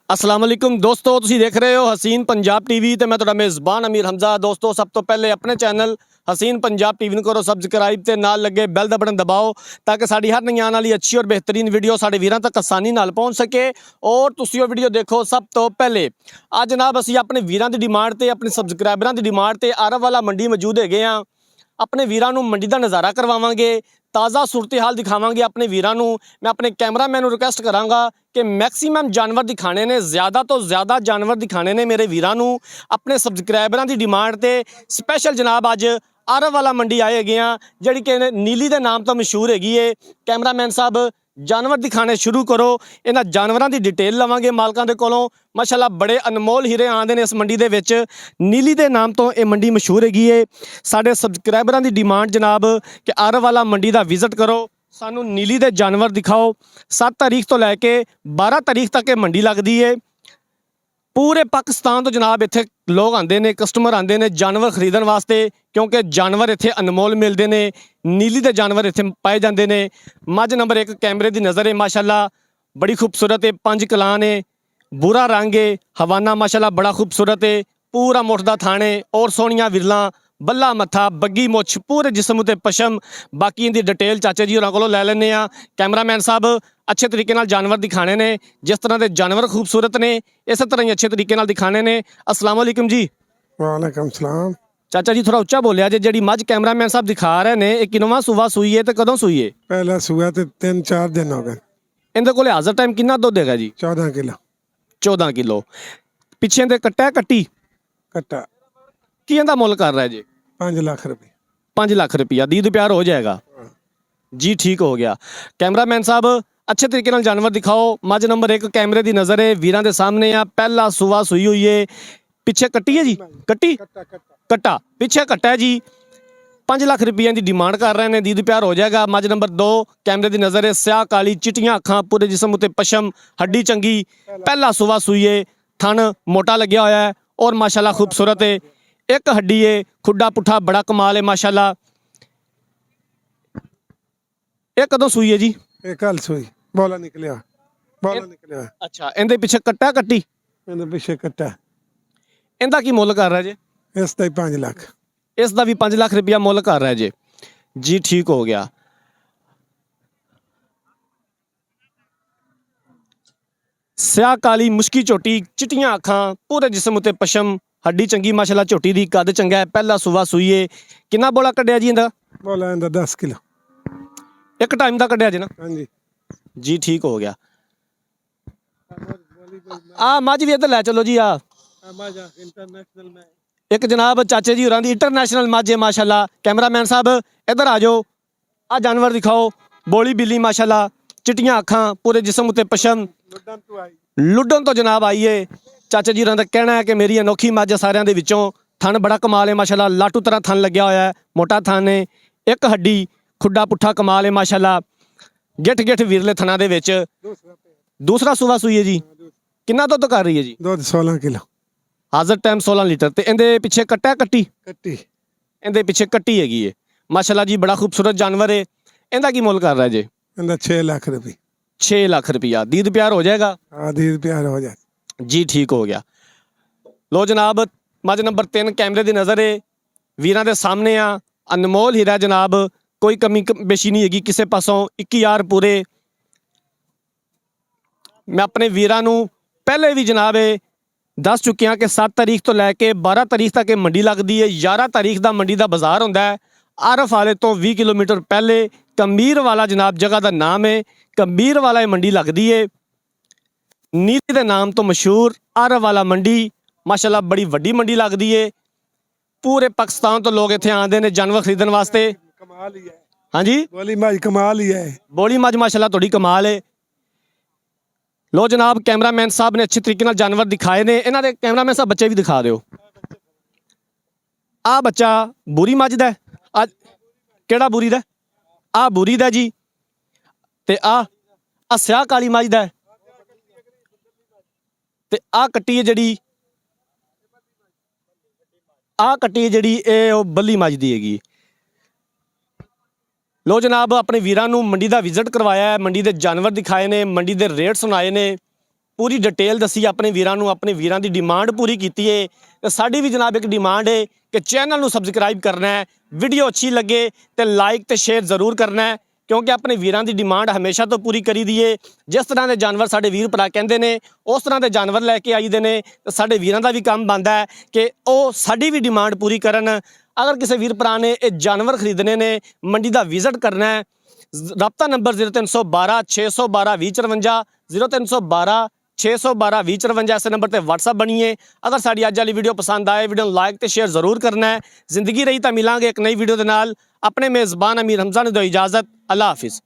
अस्सलाम वालेकुम दोस्तों, तुसी देख रहे हो हसीन पंजाब टीवी ते मैं तुहाडा मेज़बान अमीर हमजा। दोस्तों, सब तो पहले अपने चैनल हसीन पंजाब टीवी ਨੂੰ करो सबसक्राइब ते नाल लगे बैल दा बटन दबाओ ताकि साडी हर नई आने वाली अच्छी और बेहतरीन वीडियो साडे वीरां तक आसानी नाल पहुंच सके और तुसी वो वीडियो देखो सब तो पहले। आज जनाब असीं अपने वीरां दी डिमांड ते अपने सबसक्राइबरां दी डिमांड ते आरव वाला मंडी मौजूद हैगे आ। अपने वीरां नूं मंडी दा नज़ारा करवावांगे, ताज़ा सूरत हाल दिखावांगे अपने वीरां नूं। मैं अपने कैमरामैन नूं रिक्वेस्ट करांगा कि मैक्सीमम जानवर दिखाने ने, ज़्यादा तो ज़्यादा जानवर दिखाने ने मेरे वीरां नूं। अपने सबसक्राइबरां दी डिमांड ते स्पैशल जनाब अज आरव वाला मंडी आए हैगे आ, जिहड़ी कि नीली दे नाम तो मशहूर हैगी है। कैमरामैन साहब जानवर दिखाने शुरू करो। इन्हां जानवरां दी डिटेल लवांगे मालकां दे कोलों। माशाअल्लाह बड़े अनमोल हीरे आंदे ने इस मंडी दे विच। नीली दे नाम तो ये मंडी मशहूर हैगी है। साडे सबसक्राइबरां दी डिमांड जनाब कि आरव वाला मंडी दा विजिट करो, सानू नीली दे जानवर दिखाओ। 7 तारीख तो लैके 12 तारीख तक ये मंडी लगदी है। पूरे पाकिस्तान तो जनाब इत्थे लोग आंदे ने, कस्टमर आंदे ने जानवर खरीदण वास्ते, क्योंकि जानवर इत्थे अनमोल मिलते ने। नीली दे जानवर इत्थे पाए जाते ने। मझ नंबर 1 कैमरे की नज़र है माशाअल्लाह, बड़ी खूबसूरत है। 5 कलान है, बुरा रंग है, हवाना माशाअल्लाह बड़ा खूबसूरत है। पूरा मुठदा थाने और सोहणियां विरलां, बल्ला मत्था, बग्गी मुछ, पूरे जिस्म उत्ते पशम। बाकी इनकी डिटेल चाचा जी होरां कोलों लै लैने आ। कैमरामैन साहब अच्छे तरीके नाल जानवर दिखाने ने, जिस तरह के जानवर खूबसूरत ने इस तरह ही अच्छे तरीके नाल दिखाने ने। अस्सलाम वालेकुम जी। वालेकुम सलाम। चाचा जी थोड़ा उच्चा बोलिया जे। जेड़ी मझ कैमरामैन साहब दिखा रहे ने, एक किनवा सूबा सूई है तो कदों सूई है? पहला सुआ तो 3-4 दिन हो गए। इनके कोले हाज़र टाइम कितना दुध हैगा जी? 14 किलो 14 किलो। पिछे दे कट्टा कट्टी कट्टा। की इहदा मुल कर रहा है जी? 5 लाख रुपये। 5 लाख रुपया दीद प्यार हो जाएगा जी। ठीक हो गया। कैमरामैन साहब अच्छे तरीके नाल जानवर दिखाओ। मझ नंबर 1 कैमरे की नज़र है, वीरां दे सामने आ। पहला सुआ सूई हुई है। पिछे कट्टी है जी, कट्टी कट्टा पिछे कट्टा है जी। 5 लाख रुपये की डिमांड कर रहे हैं, दीद प्यार हो जाएगा। मझ नंबर 2 कैमरे की नज़र है, स्याह काली, चिट्टियां अखां, पूरे जिस्म उत्ते पशम, हड्डी चंगी। पहला सुआ सूई है, थन मोटा लग्या होया है और माशाल्लाह खूबसूरत है। एक हड्डी है, खुड्डा पुट्ठा बड़ा कमाल है माशाल्लाह। ये कदों सूई है जी? ये कल सुई बोला निकलिया, बोला निकलिया। अच्छा, इनके पिछे कट्टा कट्टी, मैंने पीछे कट्टा। इनका की मुल कर रहा है जी? इसका ही 5 लाख। इसका भी 5 लाख रुपया मुल कर रहा है जी। जी ठीक हो गया। स्याह काली मुश्की झोटी, चिट्टियां अखां, पूरे जिस्म उत्ते पशम, हड्डी चंगी माशाल्लाह। झोटी दी कद चंगा है। पहला सुआ सूई है। कितना बोला कड्डिया जी इंदा? बोला इंदा 10 किलो एक टाइम का कड्डिया जी ना? हाँ जी। जी ठीक हो गया। आ मझ भी इधर लै चलो जी। आ इंटरनेशनल में एक जनाब चाचे जी होरां दी इंटरनेशनल मझ है माशाल्लाह। कैमरामैन साहब इधर आ जाओ, आ जानवर दिखाओ। बोली बिल्ली माशाल्लाह, चिट्टियां अखां, पूरे जिस्म उत्ते पशम। लुडन तो जनाब आई है। चाचा जी होरां दा कहना है कि मेरी अनोखी मझ सारियां दे विचों। थन बड़ा कमाल है माशाल्लाह, लाटू तरह थन लग्या होया है, मोटा थन है। एक हड्डी, खुड्डा पुट्ठा कमाल है माशाल्लाह। गिठ गिठ विरले थना दे विच। दूसरा सुवा सूई है जी। कितना दुध कर रही है जी? दूध 16 किलो। हाज़र time 16 litre. तो इनके पिछे कट्टा कट्टी, कट्टी इनके पिछे कट्टी हैगी है माशाल्लाह जी। बड़ा खूबसूरत जानवर है। इनका की मुल कर रहा है जी? इंदा 6 लाख रुपये। 6 लाख रुपया दीद प्यार हो जाएगा आधी प्यार हो जाए जी। ठीक हो गया। लो जनाब मझ नंबर 3 कैमरे की नज़र है, वीरां दे सामने आ। अनमोल हीरा जनाब, कोई कमी बेशी नहीं हैगी किसी पासों। 21,000 पूरे। मैं अपने वीरां नूं पहले भी जनाब दस चुकिया कि 7 तारीख तो लैके 12 तारीख तक मंडी लगती है। 11 तारीख का मंडी का बाजार होंदा है। आरफ वाले तो 20 किलोमीटर पहले कमीर वाला जनाब जगह का नाम है। कमीर वाला मंडी लगती है। नीली के नाम तो मशहूर आरफ वाला मंडी माशाल्लाह बड़ी वड्डी मंडी लगती है। पूरे पाकिस्तान तो लोग इत्थे आते हैं जानवर खरीदने वास्ते। कमाल ही है। हाँ जी, बोली मज कमाल ही है। बोली मज माशाल्लाह थोड़ी कमाल है। लो जनाब कैमरामैन साहब ने अच्छे तरीके नाल जानवर दिखाए ने। इन्हां दे कैमरामैन साहब बच्चे भी दिखा दो। आ बच्चा बुरी मझ दा है। केड़ा बुरी दा? आ बुरी दा जी। ते आ स्याह काली मझ दा है। ते आ कट्टी है जिहड़ी, आ कट्टी है जिहड़ी ए बल्ली मझ दी हैगी। लो जनाब अपने वीरां नूं मंडी का विजिट करवाया है, मंडी के जानवर दिखाए ने, मंडी के रेट सुनाए ने। ਪੂਰੀ ਡਿਟੇਲ ਦੱਸੀ ਆਪਣੇ ਵੀਰਾਂ ਨੂੰ, ਆਪਣੇ ਵੀਰਾਂ ਦੀ ਡਿਮਾਂਡ ਪੂਰੀ ਕੀਤੀ ਏ। ਤੇ ਸਾਡੀ ਵੀ ਜਨਾਬ ਇੱਕ ਡਿਮਾਂਡ ਹੈ ਕਿ ਚੈਨਲ ਨੂੰ ਸਬਸਕ੍ਰਾਈਬ ਕਰਨਾ ਹੈ, ਵੀਡੀਓ ਅੱਛੀ ਲੱਗੇ ਤੇ ਲਾਈਕ ਤੇ ਸ਼ੇਅਰ ਜ਼ਰੂਰ ਕਰਨਾ ਹੈ, ਕਿਉਂਕਿ ਆਪਣੇ ਵੀਰਾਂ ਦੀ ਡਿਮਾਂਡ ਹਮੇਸ਼ਾ ਤੋਂ ਪੂਰੀ ਕਰੀ ਦੀ ਏ। ਜਿਸ ਤਰ੍ਹਾਂ ਦੇ ਜਾਨਵਰ ਸਾਡੇ ਵੀਰ ਭਰਾ ਕਹਿੰਦੇ ਨੇ ਉਸ ਤਰ੍ਹਾਂ ਦੇ ਜਾਨਵਰ ਲੈ ਕੇ ਆਈਦੇ ਨੇ, ਤੇ ਸਾਡੇ ਵੀਰਾਂ ਦਾ ਵੀ ਕੰਮ ਬਣਦਾ ਹੈ ਕਿ ਉਹ ਸਾਡੀ ਵੀ ਡਿਮਾਂਡ ਪੂਰੀ ਕਰਨ। ਅਗਰ ਕਿਸੇ ਵੀਰ ਭਰਾ ਨੇ ਇਹ ਜਾਨਵਰ ਖਰੀਦਣੇ ਨੇ, ਮੰਡੀ ਦਾ ਵਿਜ਼ਿਟ ਕਰਨਾ ਹੈ, ਰਾਬਤਾ ਨੰਬਰ 0312 612 2054 0312 612 2054 ਇਸ ਨੰਬਰ ਤੇ WhatsApp ਬਣੀਏ। ਅਗਰ ਸਾਡੀ ਅੱਜ ਵਾਲੀ ਵੀਡੀਓ ਪਸੰਦ ਆਏ, ਵੀਡੀਓ ਨੂੰ ਲਾਈਕ ਤੇ ਸ਼ੇਅਰ ਜ਼ਰੂਰ ਕਰਨਾ ਹੈ। ਜ਼ਿੰਦਗੀ ਰਹੀ ਤਾਂ ਮਿਲਾਂਗੇ ਇੱਕ ਨਈ ਵੀਡੀਓ ਦੇ ਨਾਲ। ਆਪਣੇ ਮੇਜ਼ਬਾਨ ਅਮੀਰ ਹਮਜ਼ਾ ਨੂੰ ਦਿਓ ਇਜਾਜ਼ਤ। ਅੱਲਾ ਹਾਫਿਜ਼।